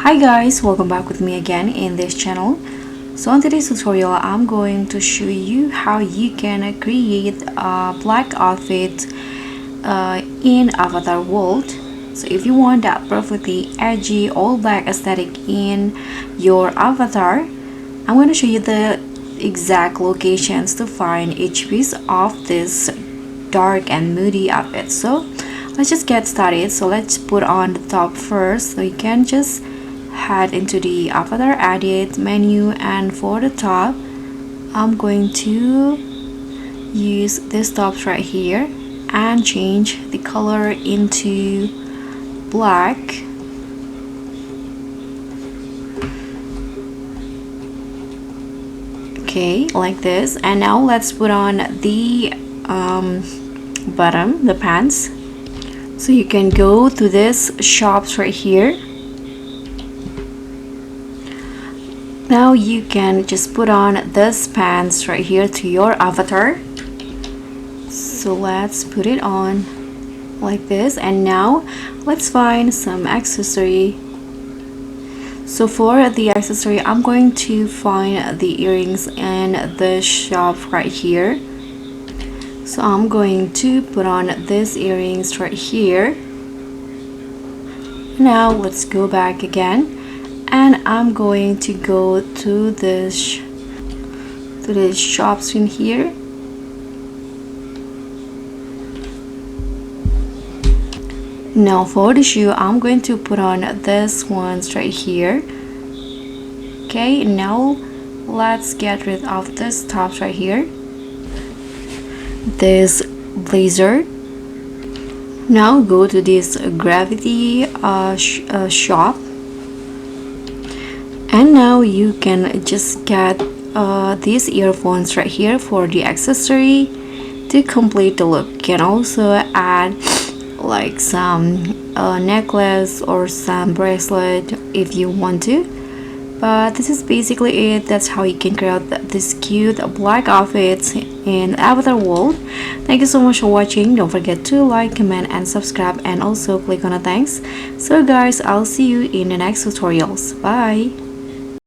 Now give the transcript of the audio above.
Hi guys, welcome back with me again in this channel. So on today's tutorial, I'm going to show you how you can create a black outfit in Avatar world. So if you want that perfectly edgy all black aesthetic in your avatar, I'm going to show you the exact locations to find each piece of this dark and moody outfit. So let's just get started. So let's put on the top first. So you can just head into the avatar edit menu, and for the top I'm going to use this tops right here and change the color into black. Okay, like this. And now let's put on the bottom, the pants. So you can go to this shops right here. Now you can just put on this pants right here to your avatar. So let's put it on like this, and now let's find some accessory. So for the accessory, I'm going to find the earrings in the shop right here. So I'm going to put on these earrings right here. Now let's go back again, and I'm going to go to this shops in here. Now for the shoe, I'm going to put on this ones right here. Okay, now let's get rid of this tops right here, this blazer. Now go to this gravity shop, and now you can just get these earphones right here for the accessory to complete the look. You can also add like some necklace or some bracelet if you want to, but this is basically it. That's how you can create this cute black outfits in Avatar world. Thank you so much for watching. Don't forget to like, comment and subscribe, and also click on the thanks. So guys, I'll see you in the next tutorials. Bye.